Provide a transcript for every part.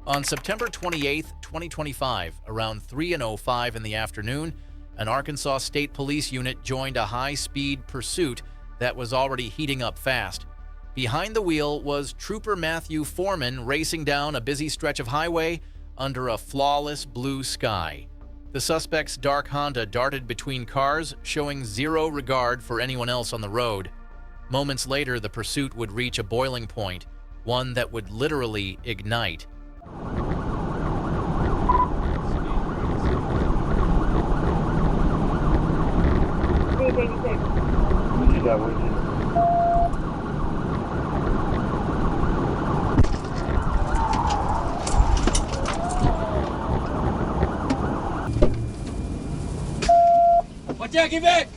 On September 28, 2025, around 3:05 in the afternoon, an Arkansas State Police unit joined a high-speed pursuit that was already heating up fast. Behind the wheel was Trooper Matthew Foreman racing down a busy stretch of highway under a flawless blue sky. The suspect's dark Honda darted between cars, showing zero regard for anyone else on the road. Moments later, the pursuit would reach a boiling point, one that would literally ignite. Watch out, get back!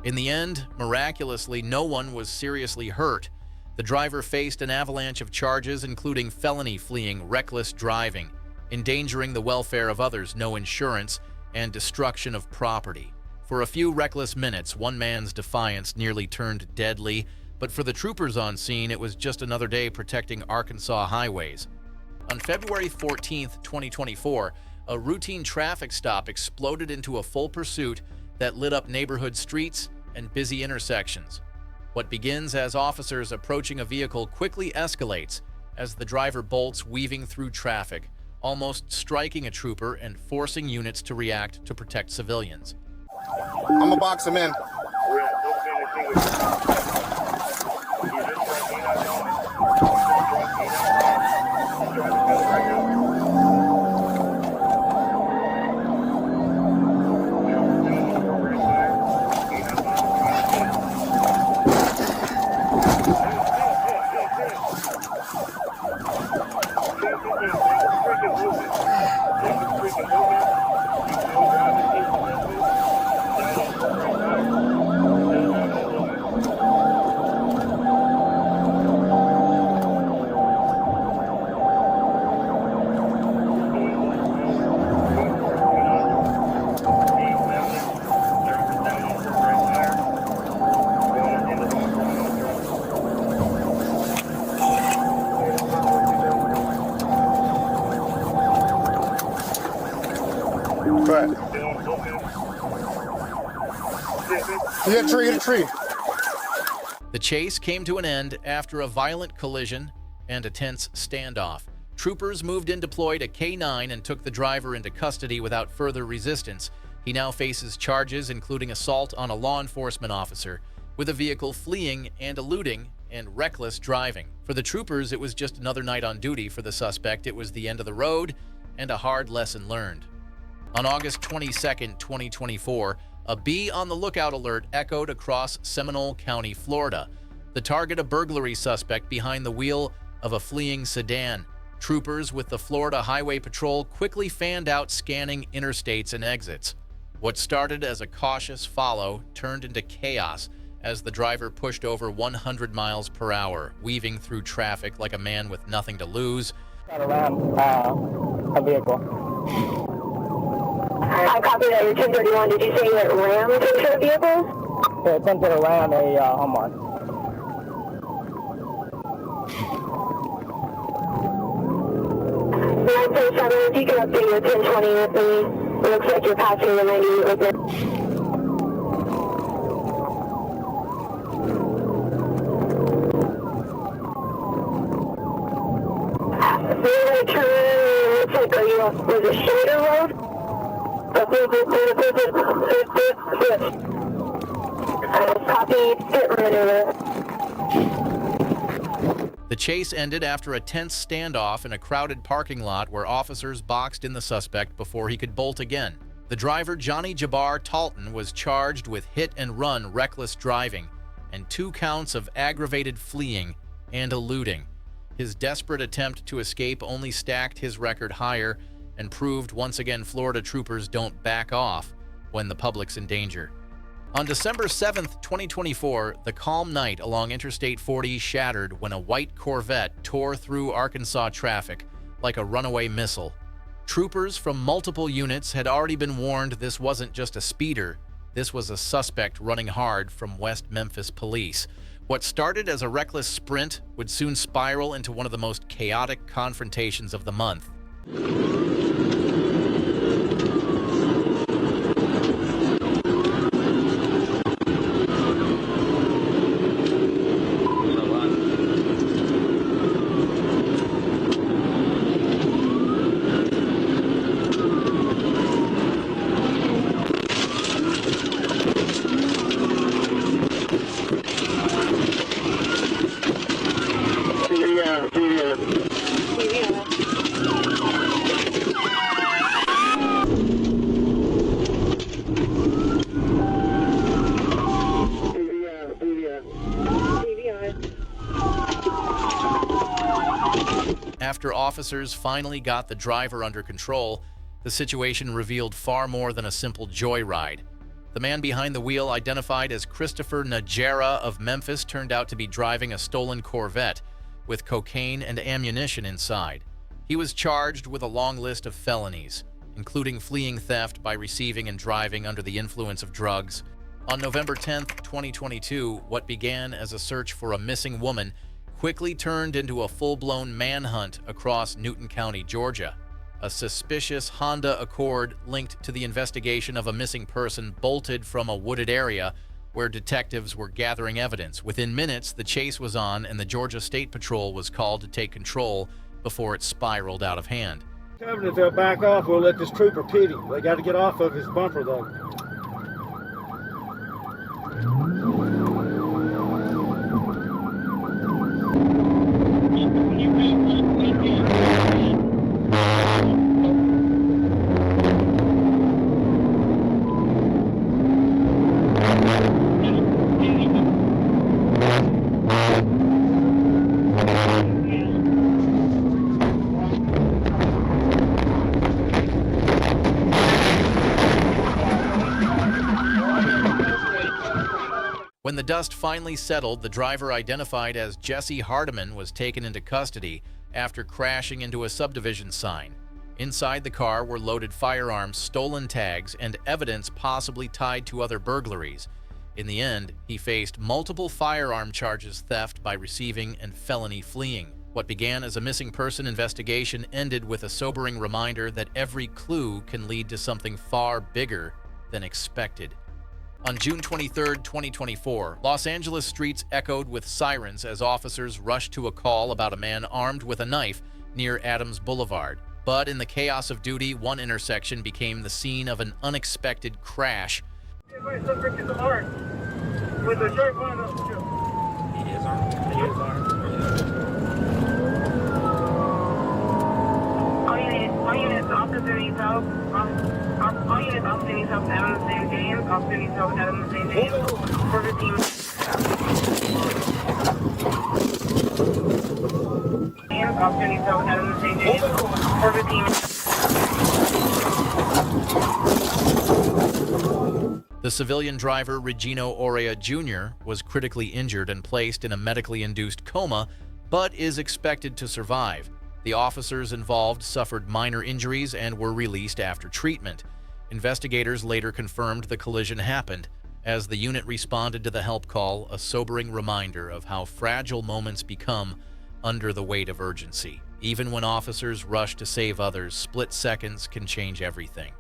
In the end, miraculously, no one was seriously hurt. The driver faced an avalanche of charges, including felony fleeing, reckless driving, endangering the welfare of others, no insurance, and destruction of property. For a few reckless minutes, one man's defiance nearly turned deadly, but for the troopers on scene, it was just another day protecting Arkansas highways. On February 14, 2024, a routine traffic stop exploded into a full pursuit that lit up neighborhood streets and busy intersections. What begins as officers approaching a vehicle quickly escalates as the driver bolts, weaving through traffic, almost striking a trooper and forcing units to react to protect civilians. I'm gonna box him in. Right. Hit a tree. The chase came to an end after a violent collision and a tense standoff. Troopers moved in, deployed a K-9, and took the driver into custody without further resistance. He now faces charges including assault on a law enforcement officer, with a vehicle fleeing and eluding, and reckless driving. For the troopers, it was just another night on duty. For the suspect, it was the end of the road and a hard lesson learned. On August 22, 2024, a "Be on the lookout" alert echoed across Seminole County, Florida. The target, a burglary suspect behind the wheel of a fleeing sedan. Troopers with the Florida Highway Patrol quickly fanned out, scanning interstates and exits. What started as a cautious follow turned into chaos as the driver pushed over 100 miles per hour, weaving through traffic like a man with nothing to lose. Got around a vehicle. I copy that. You're 1031. Did you say you rammed into a vehicle? They attempted to ram a Hummer. If you can update your 1020 with me. It looks like you're passing the 90 limit. Right turn, looks like was a shoulder road. Copy, pit maneuver. The chase ended after a tense standoff in a crowded parking lot where officers boxed in the suspect before he could bolt again. The driver, Johnny Jabbar Talton, was charged with hit-and-run reckless driving and 2 counts of aggravated fleeing and eluding. His desperate attempt to escape only stacked his record higher and proved once again Florida troopers don't back off when the public's in danger. On December 7, 2024, the calm night along Interstate 40 shattered when a white Corvette tore through Arkansas traffic like a runaway missile. Troopers from multiple units had already been warned this wasn't just a speeder, this was a suspect running hard from West Memphis police. What started as a reckless sprint would soon spiral into one of the most chaotic confrontations of the month. After officers finally got the driver under control, the situation revealed far more than a simple joyride. The man behind the wheel, identified as Christopher Najera of Memphis, turned out to be driving a stolen Corvette with cocaine and ammunition inside. He was charged with a long list of felonies, including fleeing theft by receiving and driving under the influence of drugs. On November 10, 2022, what began as a search for a missing woman quickly turned into a full-blown manhunt across Newton County, Georgia. A suspicious Honda Accord linked to the investigation of a missing person bolted from a wooded area where detectives were gathering evidence. Within minutes, the chase was on and the Georgia State Patrol was called to take control before it spiraled out of hand. If they'll back off, we'll let this trooper pit him. They got to get off of his bumper, though. When the dust finally settled, the driver, identified as Jesse Hardiman, was taken into custody after crashing into a subdivision sign. Inside the car were loaded firearms, stolen tags, and evidence possibly tied to other burglaries. In the end, he faced multiple firearm charges, theft by receiving, and felony fleeing. What began as a missing person investigation ended with a sobering reminder that every clue can lead to something far bigger than expected. On June 23, 2024, Los Angeles streets echoed with sirens as officers rushed to a call about a man armed with a knife near Adams Boulevard. But in the chaos of duty, one intersection became the scene of an unexpected crash. With a shirt button up. He is armed. He is armed. All units, officer needs help. All units, officer needs help. Adam the same James. Officer needs help. Adam the same James. For the team. Officer needs help. Adam the same James. For the team. The civilian driver, Regino Orea Jr., was critically injured and placed in a medically induced coma, but is expected to survive. The officers involved suffered minor injuries and were released after treatment. Investigators later confirmed the collision happened. As the unit responded to the help call, a sobering reminder of how fragile moments become under the weight of urgency. Even when officers rush to save others, split seconds can change everything.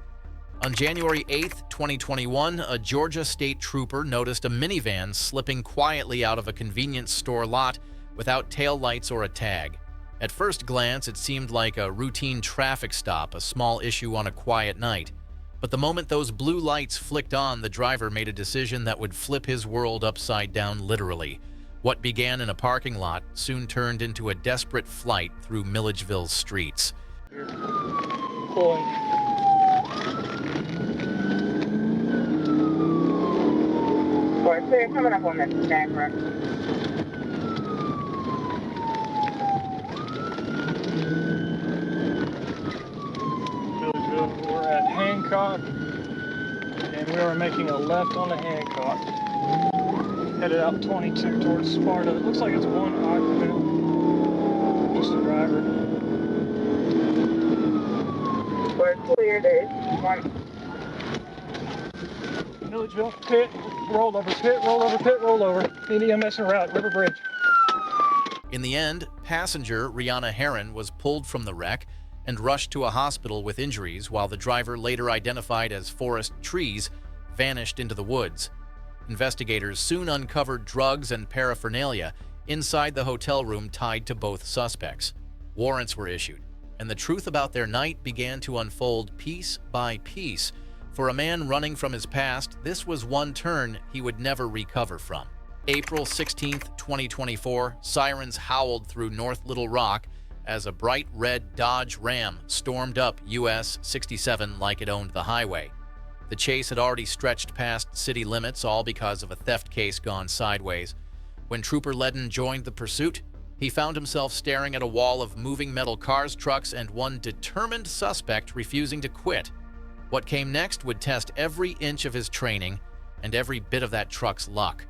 On January 8, 2021, a Georgia state trooper noticed a minivan slipping quietly out of a convenience store lot without taillights or a tag. At first glance, it seemed like a routine traffic stop, a small issue on a quiet night. But the moment those blue lights flicked on, the driver made a decision that would flip his world upside down, literally. What began in a parking lot soon turned into a desperate flight through Milledgeville's streets. Pulling. Boy, so you're coming up on that snack run. We're at Hancock, and we are making a left on the Hancock. Headed out 22 towards Sparta. It looks like it's one occupant, just the driver. We're clear, there's one. Milledgeville, pit, roll over, pit, roll over, pit, roll over. Need EMS en route, River Bridge. In the end, passenger Rihanna Heron was pulled from the wreck and rushed to a hospital with injuries, while the driver, later identified as Forrest Trees, vanished into the woods. Investigators soon uncovered drugs and paraphernalia inside the hotel room tied to both suspects. Warrants were issued, and the truth about their night began to unfold piece by piece. For a man running from his past, this was one turn he would never recover from. April 16, 2024, sirens howled through North Little Rock as a bright red Dodge Ram stormed up US 67 like it owned the highway. The chase had already stretched past city limits, all because of a theft case gone sideways. When Trooper Ledden joined the pursuit, he found himself staring at a wall of moving metal cars, trucks, and one determined suspect refusing to quit. What came next would test every inch of his training and every bit of that truck's luck.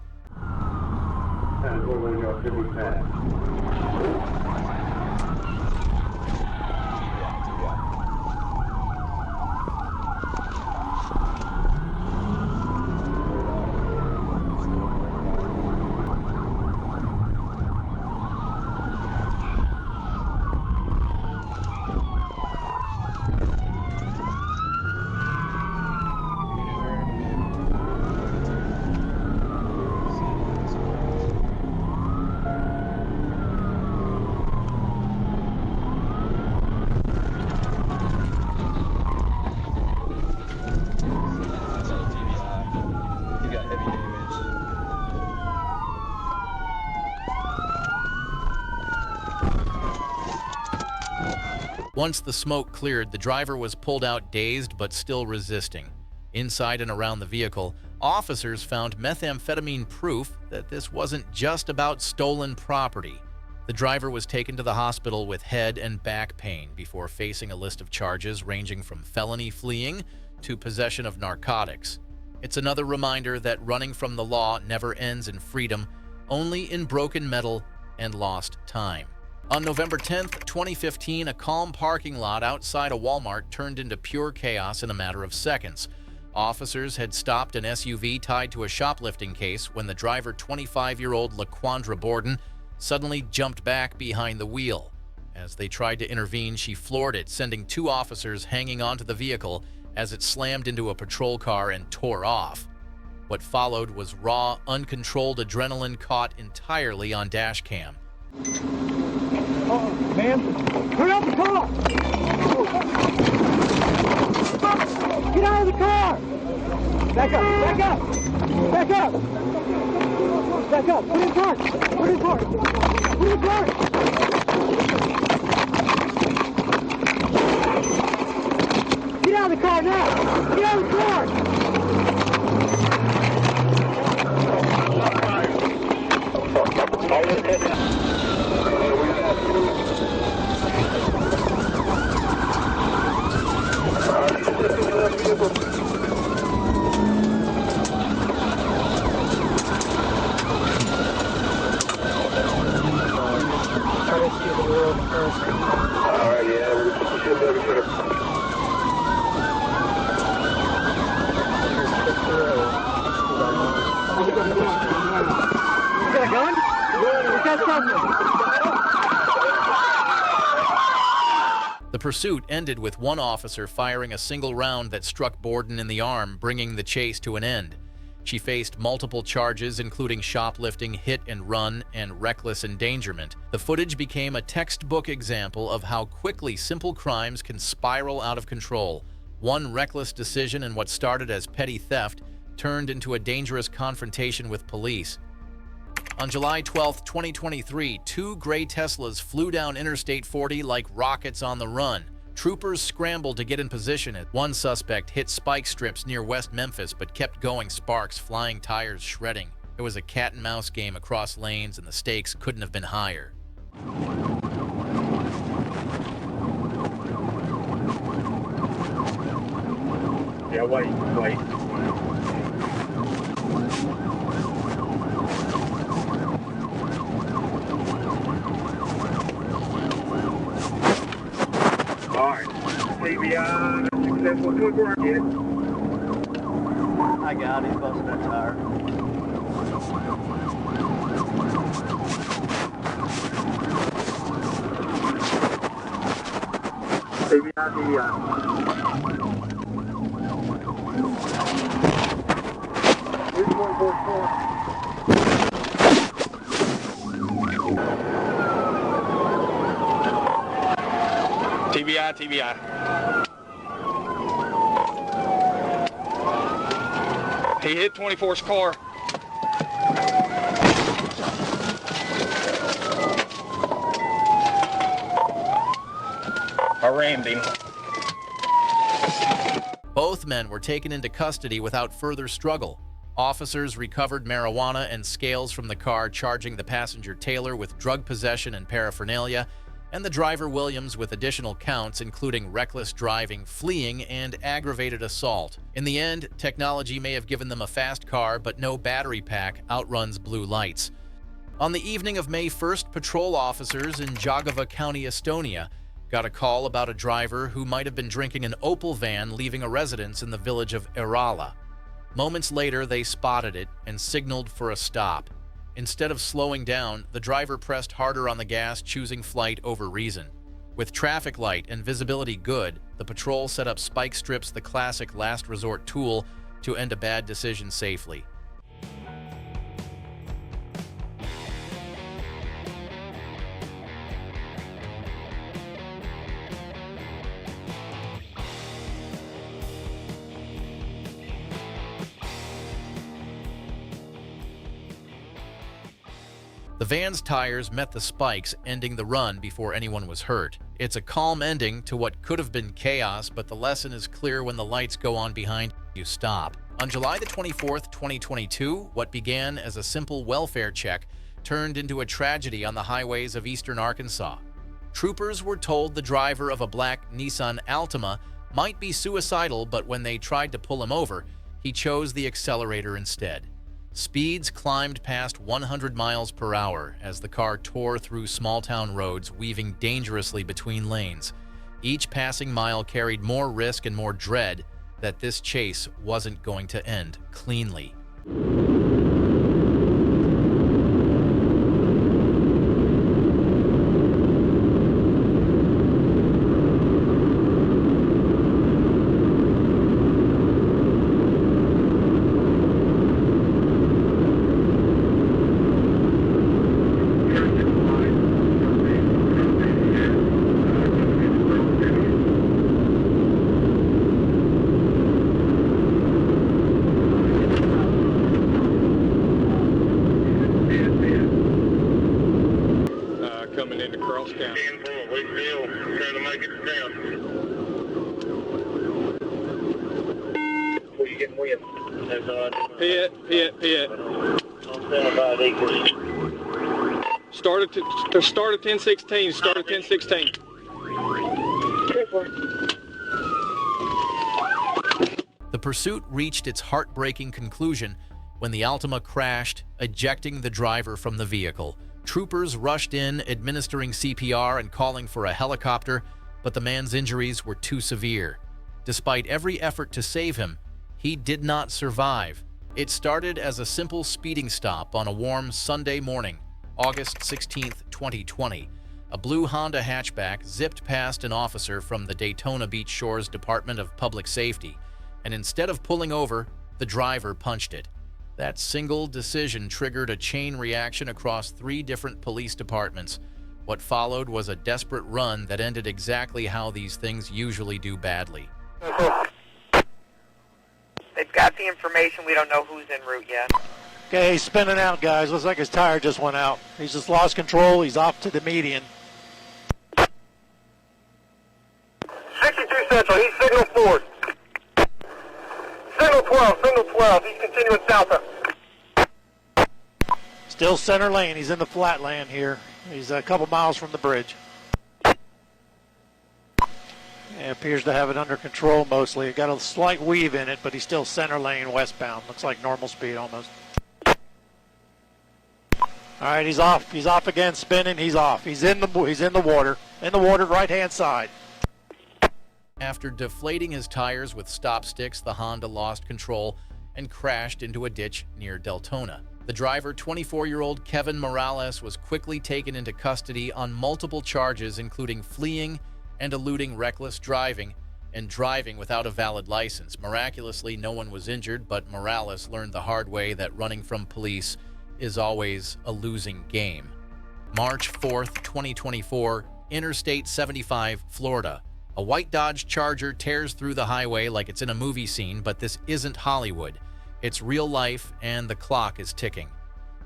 Once the smoke cleared, the driver was pulled out dazed but still resisting. Inside and around the vehicle, officers found methamphetamine proof that this wasn't just about stolen property. The driver was taken to the hospital with head and back pain before facing a list of charges ranging from felony fleeing to possession of narcotics. It's another reminder that running from the law never ends in freedom, only in broken metal and lost time. On November 10, 2015, a calm parking lot outside a Walmart turned into pure chaos in a matter of seconds. Officers had stopped an SUV tied to a shoplifting case when the driver, 25-year-old LaQuandra Borden, suddenly jumped back behind the wheel. As they tried to intervene, she floored it, sending two officers hanging onto the vehicle as it slammed into a patrol car and tore off. What followed was raw, uncontrolled adrenaline caught entirely on dashcam. Oh, man. Hurry up the car! Get out of the car! Back up, back up! Back up! Back up! Put in park! Put in park! Put in park! Get out of the car now! Get out of the car! The pursuit ended with one officer firing a single round that struck Borden in the arm, bringing the chase to an end. She faced multiple charges, including shoplifting, hit and run, and reckless endangerment. The footage became a textbook example of how quickly simple crimes can spiral out of control. One reckless decision in what started as petty theft turned into a dangerous confrontation with police. On July 12, 2023, two gray Teslas flew down Interstate 40 like rockets on the run. Troopers scrambled to get in position. One suspect hit spike strips near West Memphis but kept going, sparks flying, tires shredding. It was a cat-and-mouse game across lanes, and the stakes couldn't have been higher. Yeah, wait. All right. CBI, successful. Good work, kid. I got it. He's busting that tire. TBI, TBI. He hit 24's car. I rammed him. Both men were taken into custody without further struggle. Officers recovered marijuana and scales from the car, charging the passenger Taylor with drug possession and paraphernalia, and the driver Williams with additional counts, including reckless driving, fleeing, and aggravated assault. In the end, technology may have given them a fast car, but no battery pack outruns blue lights. On the evening of May 1st, patrol officers in Jagava County, Estonia, got a call about a driver who might have been drinking an Opel van leaving a residence in the village of Erala. Moments later, they spotted it and signaled for a stop. Instead of slowing down, the driver pressed harder on the gas, choosing flight over reason. With traffic light and visibility good, the patrol set up spike strips, the classic last resort tool, to end a bad decision safely. The van's tires met the spikes, ending the run before anyone was hurt. It's a calm ending to what could have been chaos, but the lesson is clear: when the lights go on behind you, stop. On July the 24th, 2022, what began as a simple welfare check turned into a tragedy on the highways of eastern Arkansas. Troopers were told the driver of a black Nissan Altima might be suicidal, but when they tried to pull him over, he chose the accelerator instead. Speeds climbed past 100 miles per hour as the car tore through small-town roads, weaving dangerously between lanes. Each passing mile carried more risk and more dread that this chase wasn't going to end cleanly. Coming into Cross County. Trying to make it down. Where you getting wind? Pit. I'm standing by the acres. Start at 1016. Start at 1016. The pursuit reached its heartbreaking conclusion when the Altima crashed, ejecting the driver from the vehicle. Troopers rushed in, administering CPR and calling for a helicopter, but the man's injuries were too severe. Despite every effort to save him, he did not survive. It started as a simple speeding stop on a warm Sunday morning, August 16, 2020. A blue Honda hatchback zipped past an officer from the Daytona Beach Shores Department of Public Safety, and instead of pulling over, the driver punched it. That single decision triggered a chain reaction across 3 different police departments. What followed was a desperate run that ended exactly how these things usually do badly. They've got the information. We don't know who's en route yet. Okay, he's spinning out, guys. Looks like his tire just went out. He's just lost control. He's off to the median. 62 Central, he's signal 4. Signal 12, he's continuing south. Still center lane. He's in the flat land here. He's a couple miles from the bridge. It appears to have it under control mostly. It got a slight weave in it, but he's still center lane westbound. Looks like normal speed almost. All right, he's off. He's off again, spinning. He's off. He's in the water. In the water, right-hand side. After deflating his tires with stop sticks, the Honda lost control and crashed into a ditch near Deltona. The driver, 24-year-old Kevin Morales, was quickly taken into custody on multiple charges, including fleeing and eluding reckless driving and driving without a valid license. Miraculously, no one was injured, but Morales learned the hard way that running from police is always a losing game. March 4th, 2024, Interstate 75, Florida. A white Dodge Charger tears through the highway like it's in a movie scene, but this isn't Hollywood. It's real life, and the clock is ticking.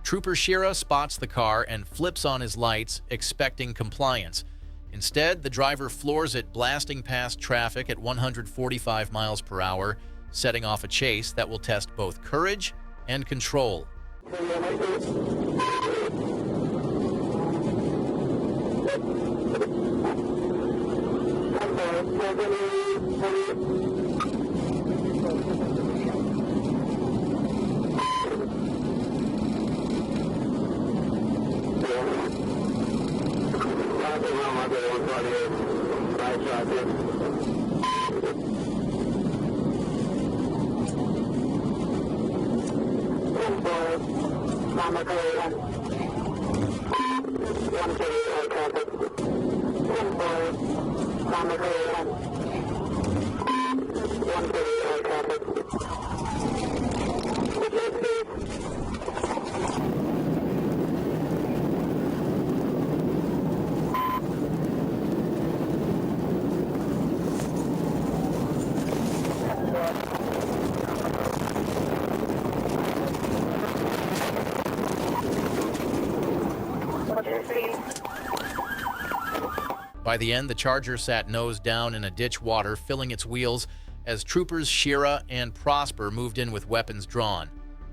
Trooper Shira spots the car and flips on his lights, expecting compliance. Instead, the driver floors it, blasting past traffic at 145 miles per hour, setting off a chase that will test both courage and control. By the end, the Charger sat nose down in a ditch water, filling its wheels as troopers Shira and Prosper moved in with weapons drawn.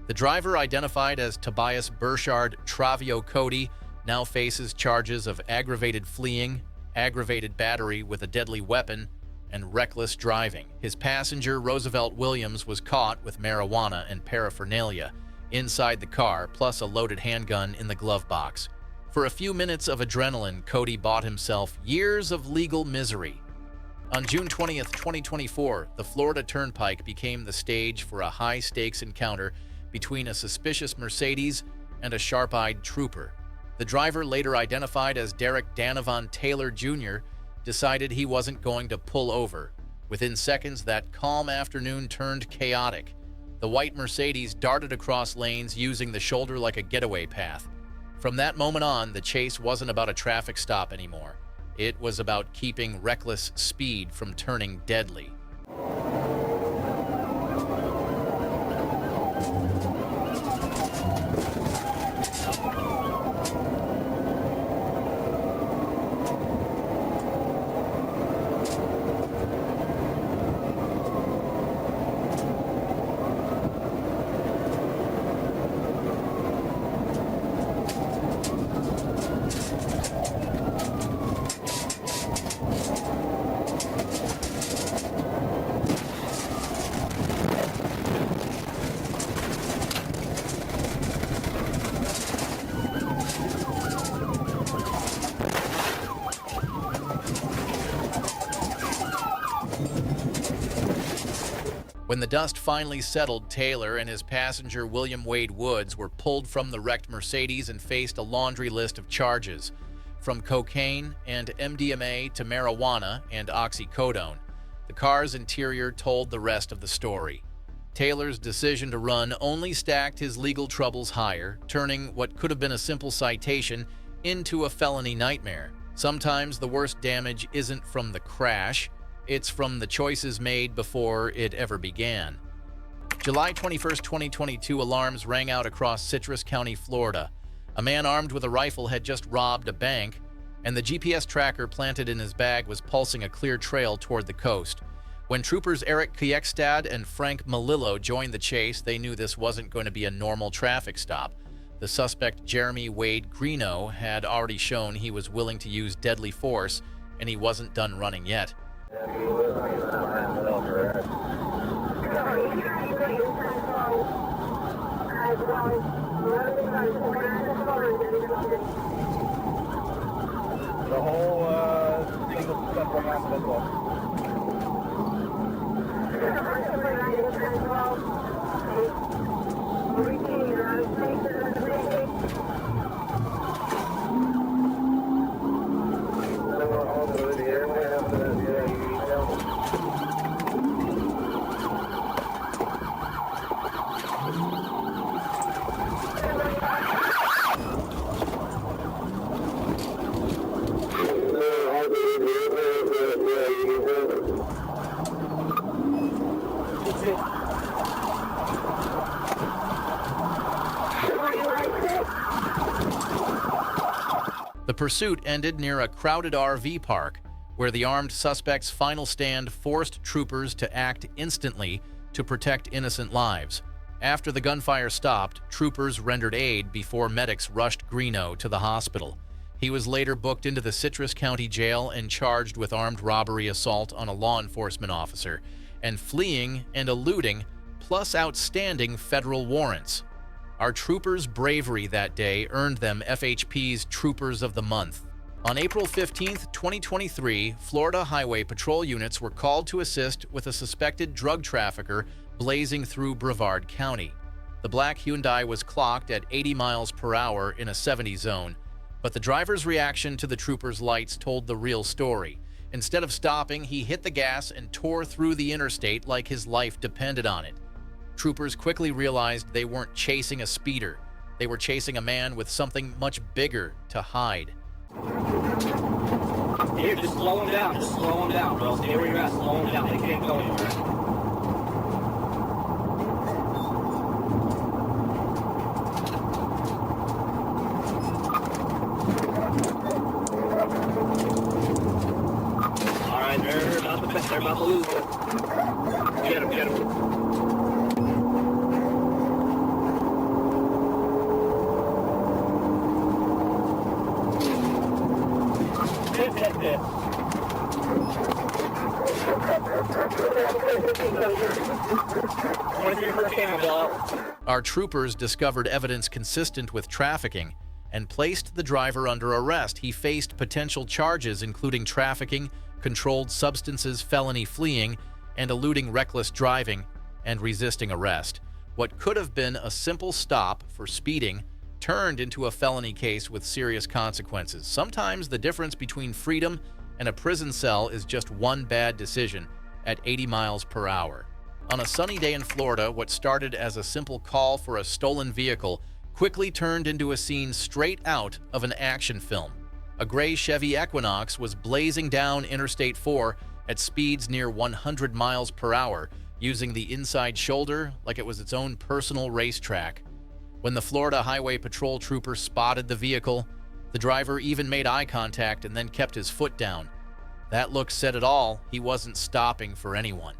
The driver, identified as Tobias Burchard Travio Cody, now faces charges of aggravated fleeing, aggravated battery with a deadly weapon, and reckless driving. His passenger, Roosevelt Williams, was caught with marijuana and paraphernalia inside the car, plus a loaded handgun in the glove box. For a few minutes of adrenaline, Cody bought himself years of legal misery. On June 20th, 2024, the Florida Turnpike became the stage for a high-stakes encounter between a suspicious Mercedes and a sharp-eyed trooper. The driver, later identified as Derek Danavon Taylor Jr., decided he wasn't going to pull over. Within seconds, that calm afternoon turned chaotic. The white Mercedes darted across lanes using the shoulder like a getaway path. From that moment on, the chase wasn't about a traffic stop anymore. It was about keeping reckless speed from turning deadly. When the dust finally settled, Taylor and his passenger William Wade Woods were pulled from the wrecked Mercedes and faced a laundry list of charges, from cocaine and MDMA to marijuana and oxycodone. The car's interior told the rest of the story. Taylor's decision to run only stacked his legal troubles higher, turning what could have been a simple citation into a felony nightmare. Sometimes the worst damage isn't from the crash, it's from the choices made before it ever began. July 21st, 2022, alarms rang out across Citrus County, Florida. A man armed with a rifle had just robbed a bank, and the GPS tracker planted in his bag was pulsing a clear trail toward the coast. When troopers Eric Kiekstad and Frank Malillo joined the chase, they knew this wasn't going to be a normal traffic stop. The suspect, Jeremy Wade Greeno, had already shown he was willing to use deadly force, and he wasn't done running yet. The whole single central hospital. The pursuit ended near a crowded RV park, where the armed suspect's final stand forced troopers to act instantly to protect innocent lives. After the gunfire stopped, troopers rendered aid before medics rushed Greeno to the hospital. He was later booked into the Citrus County Jail and charged with armed robbery assault on a law enforcement officer, and fleeing and eluding, plus outstanding federal warrants. Our troopers' bravery that day earned them FHP's Troopers of the Month. On April 15, 2023, Florida Highway Patrol units were called to assist with a suspected drug trafficker blazing through Brevard County. The black Hyundai was clocked at 80 miles per hour in a 70 zone, but the driver's reaction to the trooper's lights told the real story. Instead of stopping, he hit the gas and tore through the interstate like his life depended on it. Troopers quickly realized they weren't chasing a speeder. They were chasing a man with something much bigger to hide. Here, just slow him down. Just slow him down, bro. Stay where you're at. Slow him down. They can't go anywhere. All right, they're about to lose it. Get him, get him. Our troopers discovered evidence consistent with trafficking and placed the driver under arrest. He faced potential charges including trafficking, controlled substances, felony fleeing, and eluding reckless driving and resisting arrest. What could have been a simple stop for speeding turned into a felony case with serious consequences. Sometimes the difference between freedom and a prison cell is just one bad decision at 80 miles per hour. On a sunny day in Florida, what started as a simple call for a stolen vehicle quickly turned into a scene straight out of an action film. A gray Chevy Equinox was blazing down Interstate 4 at speeds near 100 miles per hour, using the inside shoulder like it was its own personal racetrack. When the Florida Highway Patrol trooper spotted the vehicle, the driver even made eye contact and then kept his foot down. That look said it all. He wasn't stopping for anyone.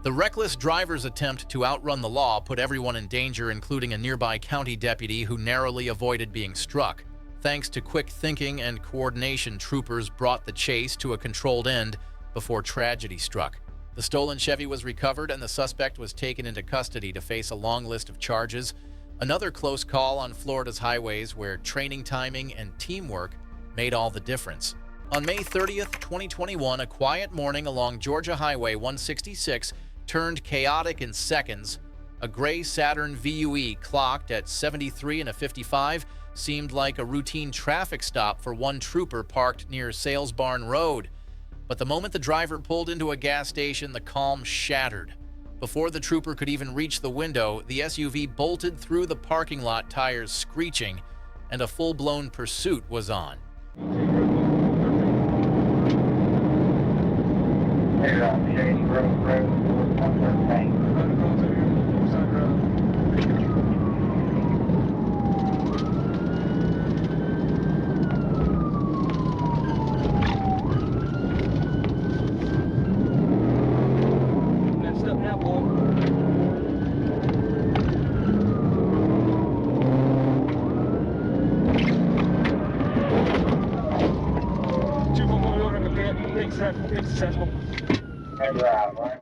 The reckless driver's attempt to outrun the law put everyone in danger, including a nearby county deputy who narrowly avoided being struck. Thanks to quick thinking and coordination, troopers brought the chase to a controlled end before tragedy struck. The stolen Chevy was recovered and the suspect was taken into custody to face a long list of charges. Another close call on Florida's highways where training timing and teamwork made all the difference. On May 30th, 2021, a quiet morning along Georgia Highway 166 turned chaotic in seconds. A gray Saturn VUE clocked at 73 and a 55 seemed like a routine traffic stop for one trooper parked near Sales Barn Road. But the moment the driver pulled into a gas station, the calm shattered. Before the trooper could even reach the window, the SUV bolted through the parking lot, tires screeching, and a full-blown pursuit was on.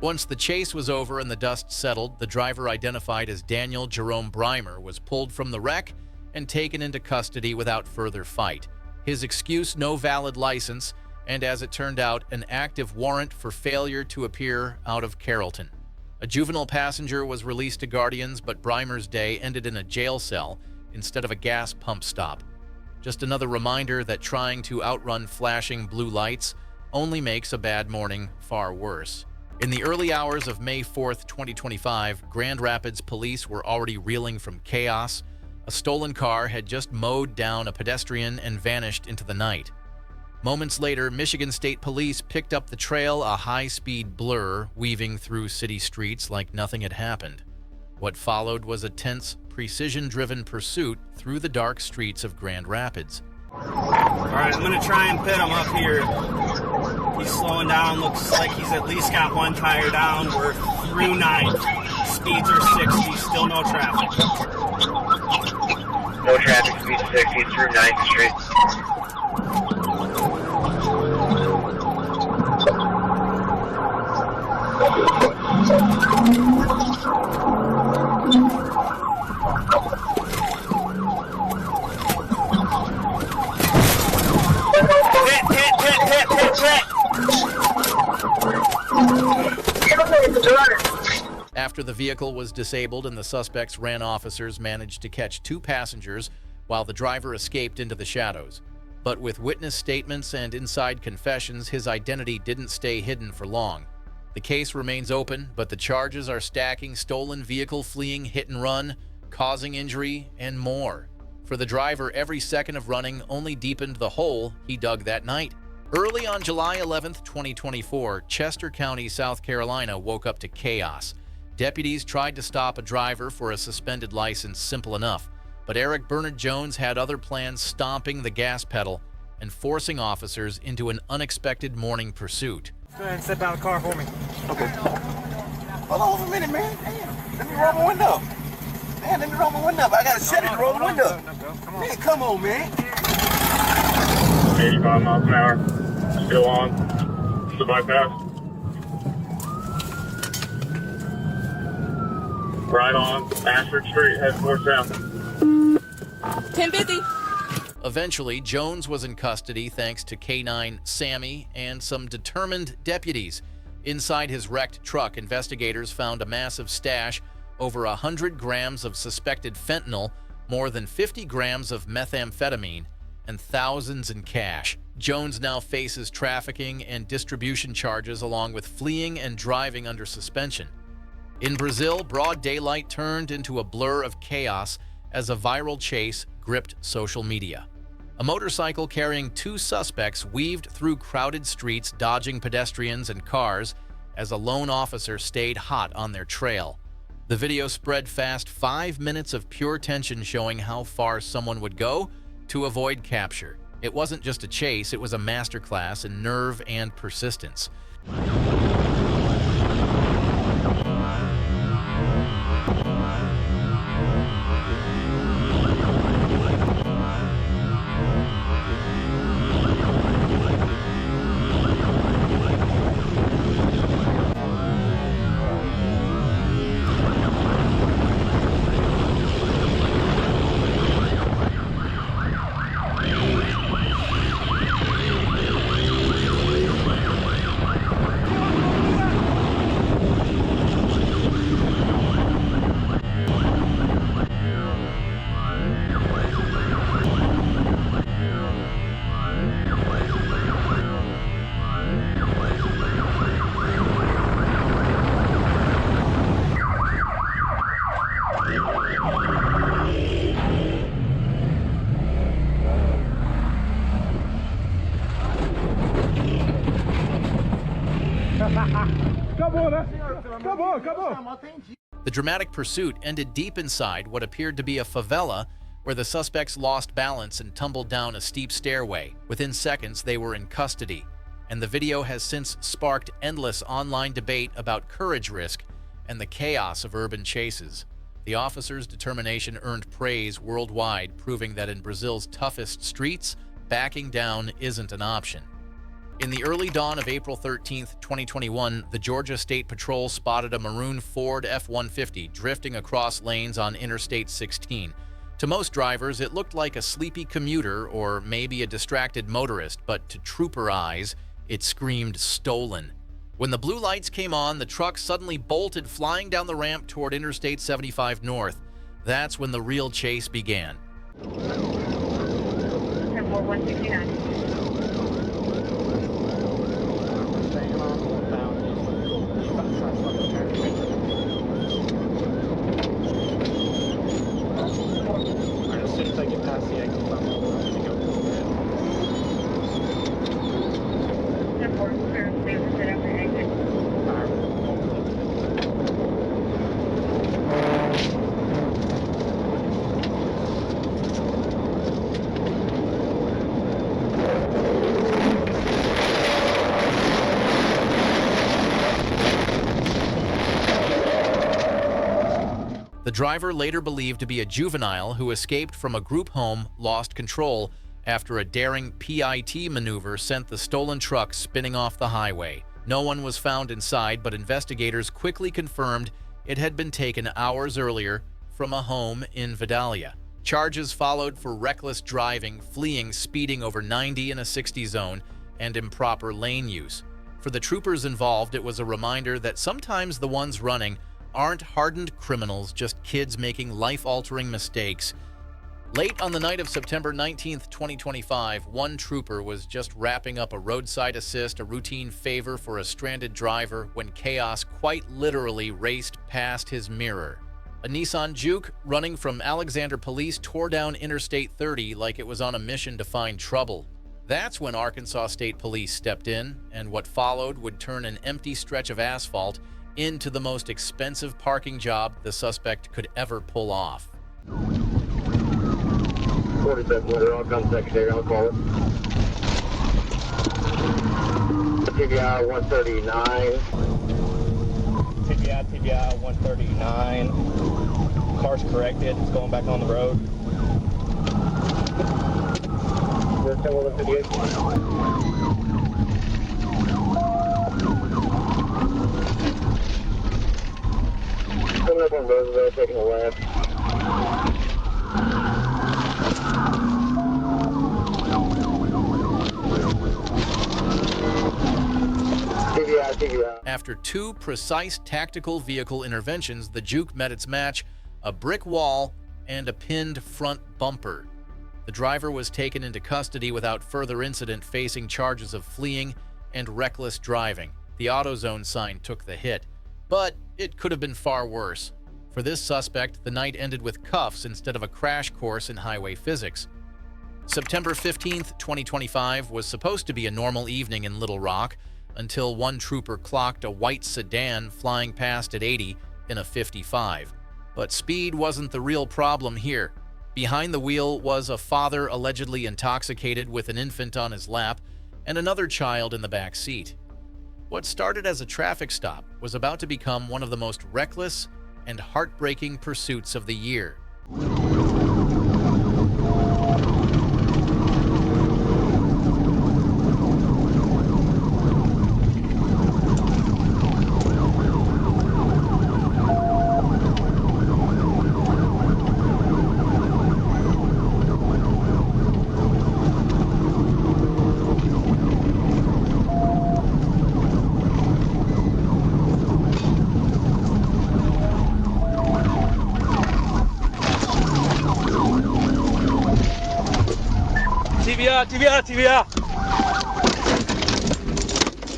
Once the chase was over and the dust settled, the driver, identified as Daniel Jerome Breimer, was pulled from the wreck and taken into custody without further fight. His excuse: no valid license, and as it turned out, an active warrant for failure to appear out of Carrollton. A juvenile passenger was released to guardians, but Breimer's day ended in a jail cell instead of a gas pump stop. Just another reminder that trying to outrun flashing blue lights only makes a bad morning far worse. In the early hours of May 4th, 2025, Grand Rapids police were already reeling from chaos. A stolen car had just mowed down a pedestrian and vanished into the night. Moments later, Michigan State Police picked up the trail, a high-speed blur weaving through city streets like nothing had happened. What followed was a tense, precision-driven pursuit through the dark streets of Grand Rapids. All right, I'm going to try and pit him up here. He's slowing down. Looks like he's at least got one tire down. We're through 9th. Speeds are 60. Still no traffic. No traffic, speed 60 through 9th Street. After the vehicle was disabled and the suspects ran, officers managed to catch 2 passengers while the driver escaped into the shadows. But with witness statements and inside confessions, his identity didn't stay hidden for long. The case remains open, but the charges are stacking: stolen vehicle, fleeing, hit and run, causing injury, and more. For the driver, every second of running only deepened the hole he dug that night. Early on July 11th, 2024, Chester County, South Carolina woke up to chaos. Deputies tried to stop a driver for a suspended license, simple enough. But Eric Bernard Jones had other plans, stomping the gas pedal and forcing officers into an unexpected morning pursuit. Go ahead and set down the car for me. Okay. Hold on for a minute, man. Damn. Let me roll my window. Man, let me roll my window. I gotta set it to roll the window. Come on. Man, come on, man. 85 miles an hour. Still on. The bypass. Right on Ashford Street, head north south. 1050. Eventually, Jones was in custody thanks to K9 Sammy and some determined deputies. Inside his wrecked truck, investigators found a massive stash, over 100 grams of suspected fentanyl, more than 50 grams of methamphetamine, and thousands in cash. Jones now faces trafficking and distribution charges along with fleeing and driving under suspension. In Brazil, broad daylight turned into a blur of chaos as a viral chase gripped social media. A motorcycle carrying 2 suspects weaved through crowded streets, dodging pedestrians and cars as a lone officer stayed hot on their trail. The video spread fast, 5 minutes of pure tension showing how far someone would go to avoid capture. It wasn't just a chase, it was a masterclass in nerve and persistence. The dramatic pursuit ended deep inside what appeared to be a favela, where the suspects lost balance and tumbled down a steep stairway. Within seconds, they were in custody, and the video has since sparked endless online debate about courage risk and the chaos of urban chases. The officers' determination earned praise worldwide, proving that in Brazil's toughest streets, backing down isn't an option. In the early dawn of April 13, 2021, the Georgia State Patrol spotted a maroon Ford F-150 drifting across lanes on Interstate 16. To most drivers, it looked like a sleepy commuter or maybe a distracted motorist, but to trooper eyes, it screamed stolen. When the blue lights came on, the truck suddenly bolted flying down the ramp toward Interstate 75 North. That's when the real chase began. 169. As soon as I get past the exit, I'm going to go. 10-4, clear, stay with it after exit. The driver, later believed to be a juvenile who escaped from a group home, lost control after a daring PIT maneuver sent the stolen truck spinning off the highway. No one was found inside, but investigators quickly confirmed it had been taken hours earlier from a home in Vidalia. Charges followed for reckless driving, fleeing, speeding over 90 in a 60 zone, and improper lane use. For the troopers involved, it was a reminder that sometimes the ones running aren't hardened criminals, just kids making life-altering mistakes. Late on the night of September 19th, 2025, one trooper was just wrapping up a roadside assist, a routine favor for a stranded driver, when chaos quite literally raced past his mirror. A Nissan Juke running from Alexander Police tore down Interstate 30 like it was on a mission to find trouble. That's when Arkansas State Police stepped in, and what followed would turn an empty stretch of asphalt into the most expensive parking job the suspect could ever pull off. 47 Winter, I'll come secondary, I'll call it. TBI 139. TBI 139. Car's corrected, it's going back on the road. Coming up on Roosevelt, taking a left. TBI. After two precise tactical vehicle interventions, the Juke met its match, a brick wall and a pinned front bumper. The driver was taken into custody without further incident, facing charges of fleeing and reckless driving. The AutoZone sign took the hit, but it could have been far worse. For this suspect, the night ended with cuffs instead of a crash course in highway physics. September 15th, 2025 was supposed to be a normal evening in Little Rock until one trooper clocked a white sedan flying past at 80 in a 55. But speed wasn't the real problem here. Behind the wheel was a father allegedly intoxicated with an infant on his lap and another child in the back seat. What started as a traffic stop was about to become one of the most reckless and heartbreaking pursuits of the year.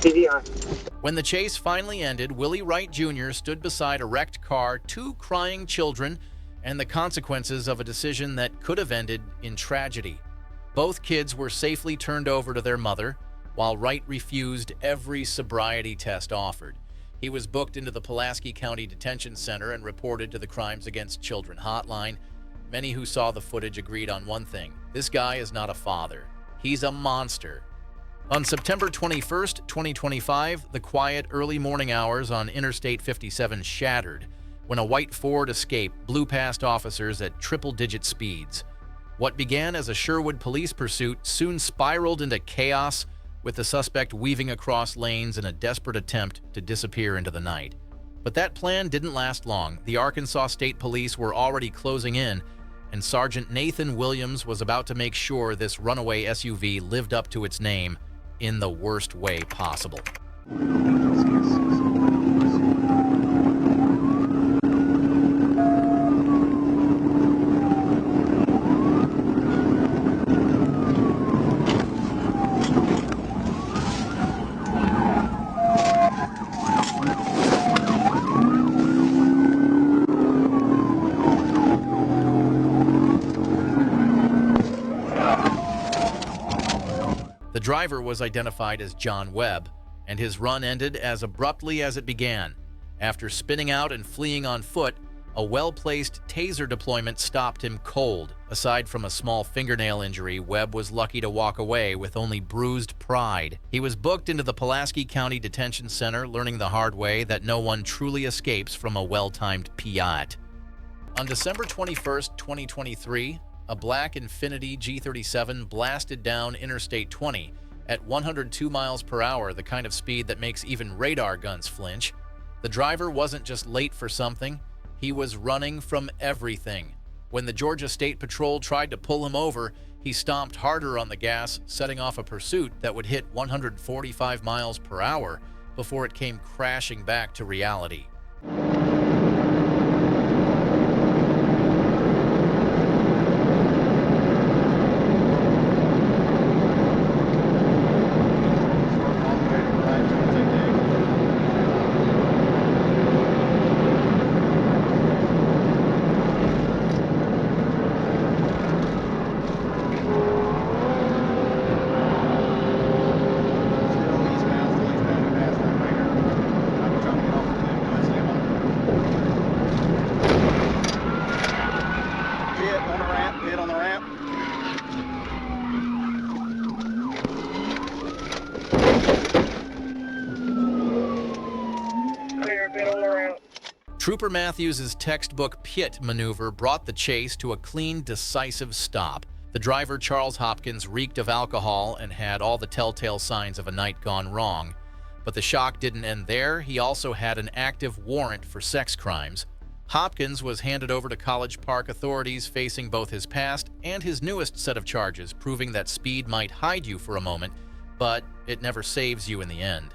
TBI. When the chase finally ended, Willie Wright Jr. stood beside a wrecked car, two crying children, and the consequences of a decision that could have ended in tragedy. Both kids were safely turned over to their mother, while Wright refused every sobriety test offered. He was booked into the Pulaski County Detention Center and reported to the Crimes Against Children hotline. Many who saw the footage agreed on one thing: this guy is not a father. He's a monster. On September 21st, 2025, the quiet early morning hours on Interstate 57 shattered when a white Ford Escape blew past officers at triple-digit speeds. What began as a Sherwood police pursuit soon spiraled into chaos, with the suspect weaving across lanes in a desperate attempt to disappear into the night. But that plan didn't last long. The Arkansas State Police were already closing in, and Sergeant Nathan Williams was about to make sure this runaway SUV lived up to its name in the worst way possible. driver was identified as John Webb, and his run ended as abruptly as it began. After spinning out and fleeing on foot, a well-placed taser deployment stopped him cold. Aside from a small fingernail injury, Webb was lucky to walk away with only bruised pride. He was booked into the Pulaski County Detention Center, learning the hard way that no one truly escapes from a well-timed Piat. On December 21, 2023, a black Infiniti G37 blasted down Interstate 20 at 102 miles per hour, the kind of speed that makes even radar guns flinch. The driver wasn't just late for something, he was running from everything. When the Georgia State Patrol tried to pull him over, he stomped harder on the gas, setting off a pursuit that would hit 145 miles per hour before it came crashing back to reality. Trooper Matthews' textbook pit maneuver brought the chase to a clean, decisive stop. The driver, Charles Hopkins, reeked of alcohol and had all the telltale signs of a night gone wrong. But the shock didn't end there. He also had an active warrant for sex crimes. Hopkins was handed over to College Park authorities, facing both his past and his newest set of charges, proving that speed might hide you for a moment, but it never saves you in the end.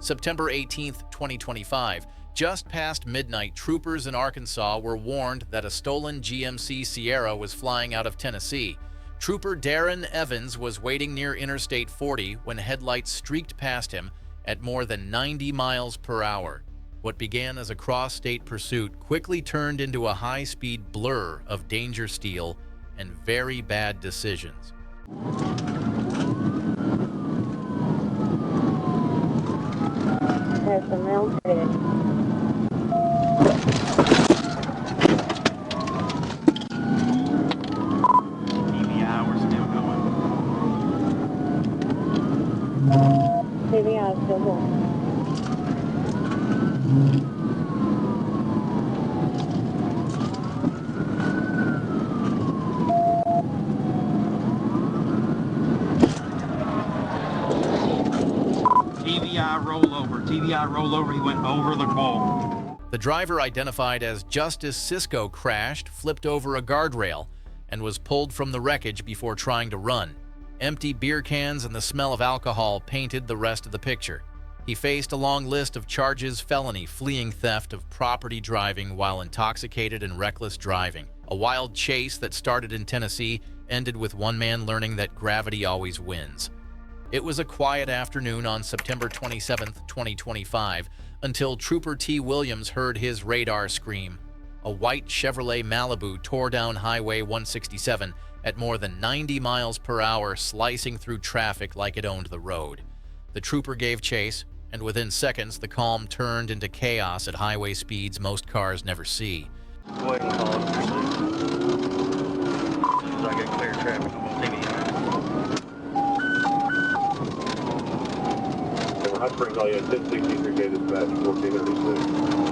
September 18, 2025. Just past midnight, troopers in Arkansas were warned that a stolen GMC Sierra was flying out of Tennessee. Trooper Darren Evans was waiting near Interstate 40 when headlights streaked past him at more than 90 miles per hour. What began as a cross-state pursuit quickly turned into a high-speed blur of danger steel and very bad decisions. Has the mounted. TVI is still going. TVI rollover, he went over the pole. The driver, identified as Justice Cisco, crashed, flipped over a guardrail, and was pulled from the wreckage before trying to run. Empty beer cans and the smell of alcohol painted the rest of the picture. He faced a long list of charges: felony, fleeing theft of property, driving while intoxicated, and reckless driving. A wild chase that started in Tennessee ended with one man learning that gravity always wins. It was a quiet afternoon on September 27, 2025, until Trooper T. Williams heard his radar scream. A white Chevrolet Malibu tore down Highway 167 at more than 90 miles per hour, slicing through traffic like it owned the road. The trooper gave chase, and within seconds, the calm turned into chaos at highway speeds most cars never see. Go ahead and call it. As soon as I get clear traffic, I'm going to take it. Hot Springs, all you had 1063K dispatch, 1436.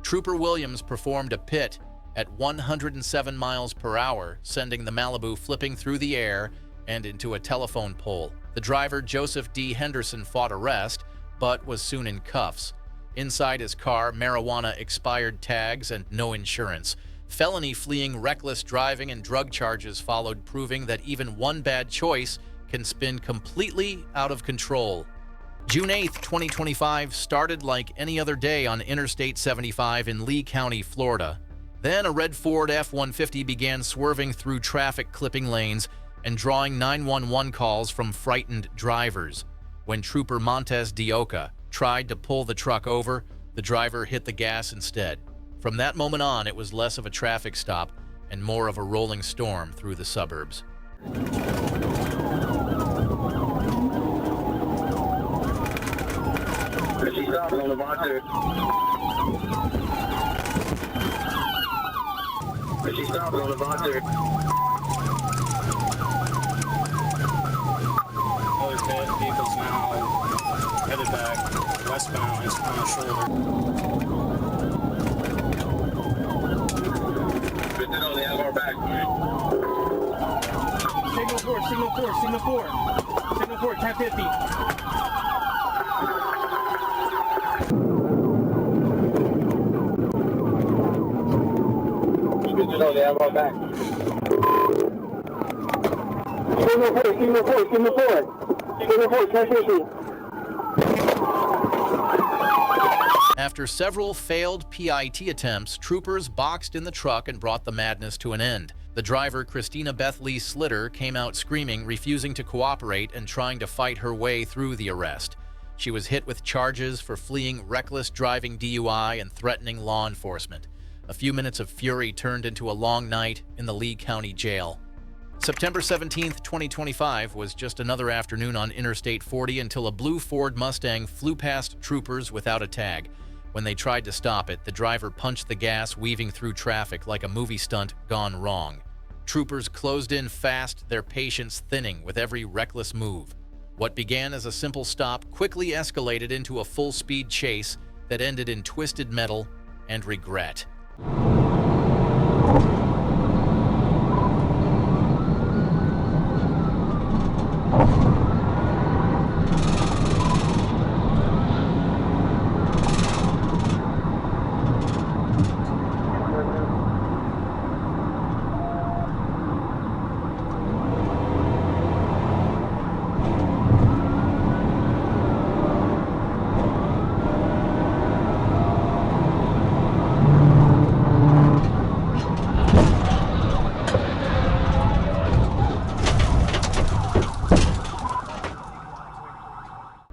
Trooper Williams performed a pit at 107 miles per hour, sending the Malibu flipping through the air and into a telephone pole. The driver, Joseph D. Henderson, fought arrest, but was soon in cuffs. Inside his car, marijuana, expired tags, and no insurance. Felony, fleeing, reckless driving, and drug charges followed, proving that even one bad choice can spin completely out of control. June 8, 2025 started like any other day on Interstate 75 in Lee County, Florida. Then a red Ford F-150 began swerving through traffic, clipping lanes and drawing 911 calls from frightened drivers. When Trooper Montez de Oca tried to pull the truck over, The driver hit the gas instead. From that moment on, it was less of a traffic stop and more of a rolling storm through the suburbs. She stopped on the Vontae. She stopped on the Vontae. Other vehicles now headed back westbound. It's on the shoulder. But they only have our back. Signal 4, signal 4, signal 4. Signal 4, 1050. They only have our back. Signal 4, signal 4, signal 4. Signal 4, 1050. After several failed PIT attempts, troopers boxed in the truck and brought the madness to an end. The driver, Christina Beth Lee Slitter, came out screaming, refusing to cooperate and trying to fight her way through the arrest. She was hit with charges for fleeing reckless driving DUI and threatening law enforcement. A few minutes of fury turned into a long night in the Lee County Jail. September 17, 2025 was just another afternoon on Interstate 40 until a blue Ford Mustang flew past troopers without a tag. When they tried to stop it, the driver punched the gas, weaving through traffic like a movie stunt gone wrong. Troopers closed in fast, their patience thinning with every reckless move. What began as a simple stop quickly escalated into a full-speed chase that ended in twisted metal and regret.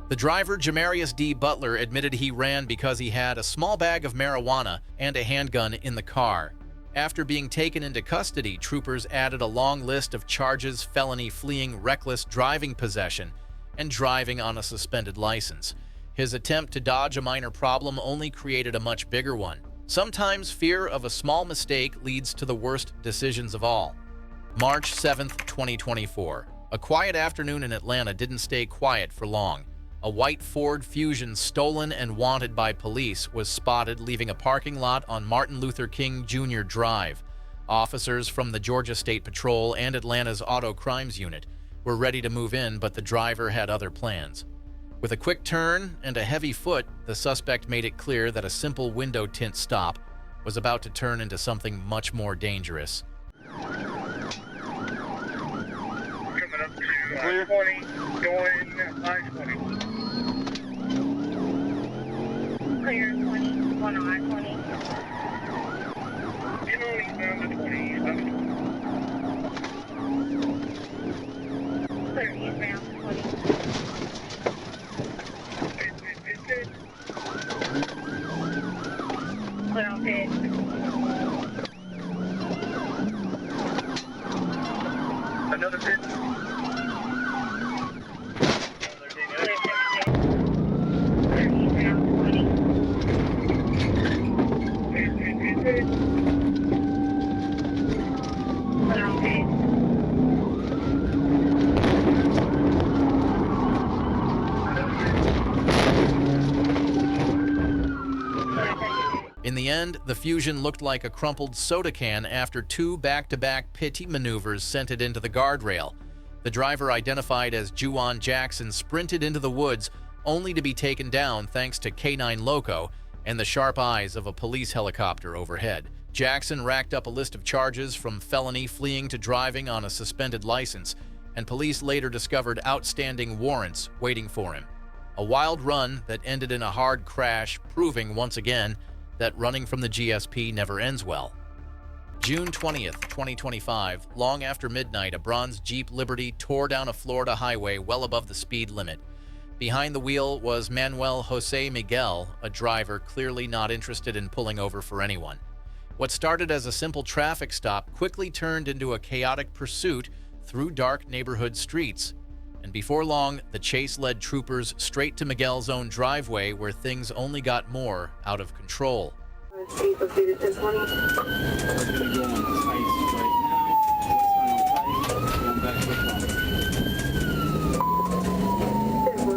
The driver, Jamarius D. Butler, admitted he ran because he had a small bag of marijuana and a handgun in the car. After being taken into custody, troopers added a long list of charges: felony fleeing, reckless driving possession, and driving on a suspended license. His attempt to dodge a minor problem only created a much bigger one. Sometimes fear of a small mistake leads to the worst decisions of all. March 7, 2024. A quiet afternoon in Atlanta didn't stay quiet for long. A white Ford Fusion, stolen and wanted by police, was spotted leaving a parking lot on Martin Luther King Jr. Drive. Officers from the Georgia State Patrol and Atlanta's Auto Crimes Unit were ready to move in, but the driver had other plans. With a quick turn and a heavy foot, the suspect made it clear that a simple window tint stop was about to turn into something much more dangerous. Coming up to I-20, going I-20. Clear 20, 1 on I-20. You know he's down to 20. Clear eastbound 20. Clear on pit. Another pit. Clear 70. Clear eastbound 20. Clear on pit. In the end, the Fusion looked like a crumpled soda can after two back-to-back pity maneuvers sent it into the guardrail. The driver, identified as Juwan Jackson, sprinted into the woods only to be taken down thanks to K9 Loco and the sharp eyes of a police helicopter overhead. Jackson racked up a list of charges from felony fleeing to driving on a suspended license, and police later discovered outstanding warrants waiting for him. A wild run that ended in a hard crash, proving once again that running from the GSP never ends well. June 20th, 2025, long after midnight, a bronze Jeep Liberty tore down a Florida highway well above the speed limit. Behind the wheel was Manuel Jose Miguel, a driver clearly not interested in pulling over for anyone. What started as a simple traffic stop quickly turned into a chaotic pursuit through dark neighborhood streets. And before long, the chase led troopers straight to Miguel's own driveway, where things only got more out of control. We're gonna go on ice right now. Going back to the front.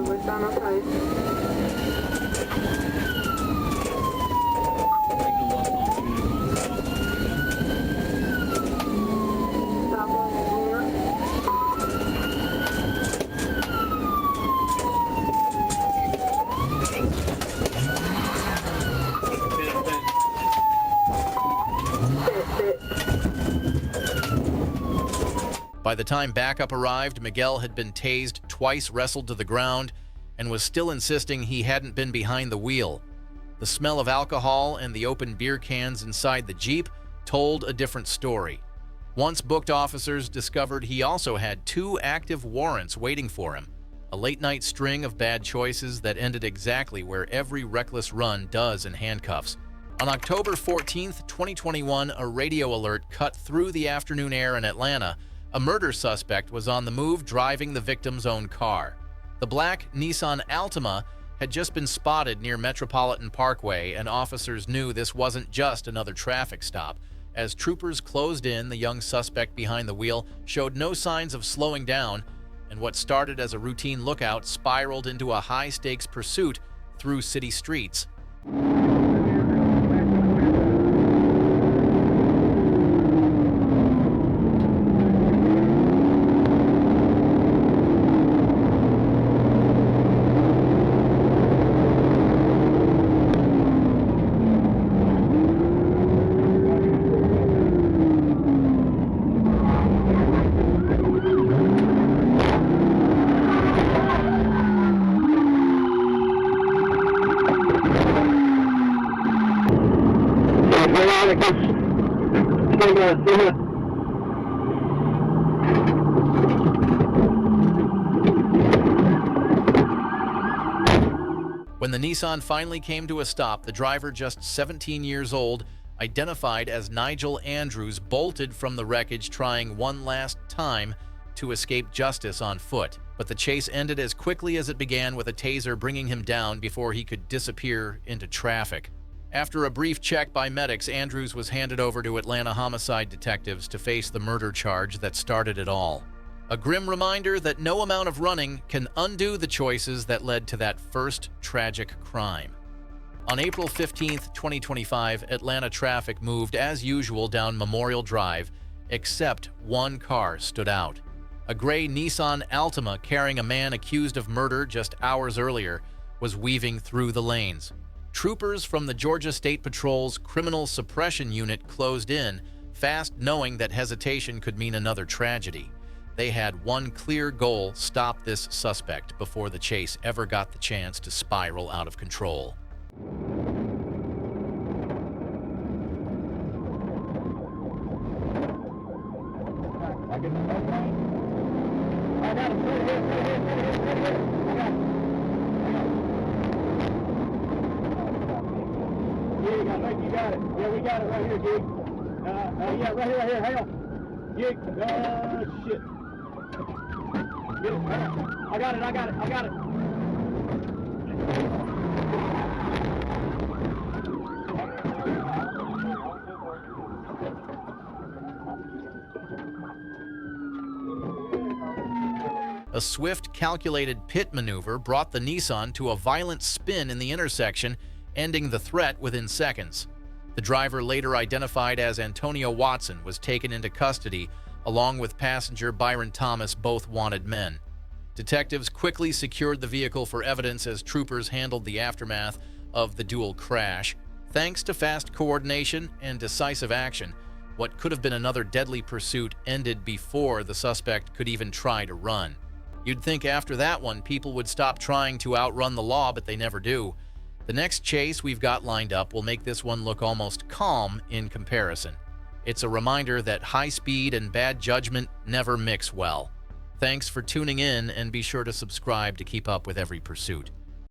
West on ice. By the time backup arrived, Miguel had been tased, twice wrestled to the ground, and was still insisting he hadn't been behind the wheel. The smell of alcohol and the open beer cans inside the Jeep told a different story. Once booked officers discovered he also had 2 active warrants waiting for him, a late-night string of bad choices that ended exactly where every reckless run does in handcuffs. On October 14th, 2021, a radio alert cut through the afternoon air in Atlanta. A murder suspect was on the move driving the victim's own car. The black Nissan Altima had just been spotted near Metropolitan Parkway, and officers knew this wasn't just another traffic stop. As troopers closed in, the young suspect behind the wheel showed no signs of slowing down, and what started as a routine lookout spiraled into a high-stakes pursuit through city streets. When the Nissan finally came to a stop, the driver, just 17 years old, identified as Nigel Andrews, bolted from the wreckage, trying one last time to escape justice on foot. But the chase ended as quickly as it began, with a taser bringing him down before he could disappear into traffic. After a brief check by medics, Andrews was handed over to Atlanta homicide detectives to face the murder charge that started it all. A grim reminder that no amount of running can undo the choices that led to that first tragic crime. On April 15, 2025, Atlanta traffic moved as usual down Memorial Drive, except one car stood out. A gray Nissan Altima carrying a man accused of murder just hours earlier was weaving through the lanes. Troopers from the Georgia State Patrol's Criminal Suppression Unit closed in, fast knowing that hesitation could mean another tragedy. They had one clear goal: stop this suspect before the chase ever got the chance to spiral out of control. You got it. Yeah, we got it right here, Jig. Yeah, right here. Hang on. Jig. Shit. Get it. I got it. A swift, calculated pit maneuver brought the Nissan to a violent spin in the intersection, ending the threat within seconds. The driver, later identified as Antonio Watson, was taken into custody, along with passenger Byron Thomas, both wanted men. Detectives quickly secured the vehicle for evidence as troopers handled the aftermath of the dual crash. Thanks to fast coordination and decisive action, what could have been another deadly pursuit ended before the suspect could even try to run. You'd think after that one, people would stop trying to outrun the law, but they never do. The next chase we've got lined up will make this one look almost calm in comparison. It's a reminder that high speed and bad judgment never mix well. Thanks for tuning in, and be sure to subscribe to keep up with every pursuit.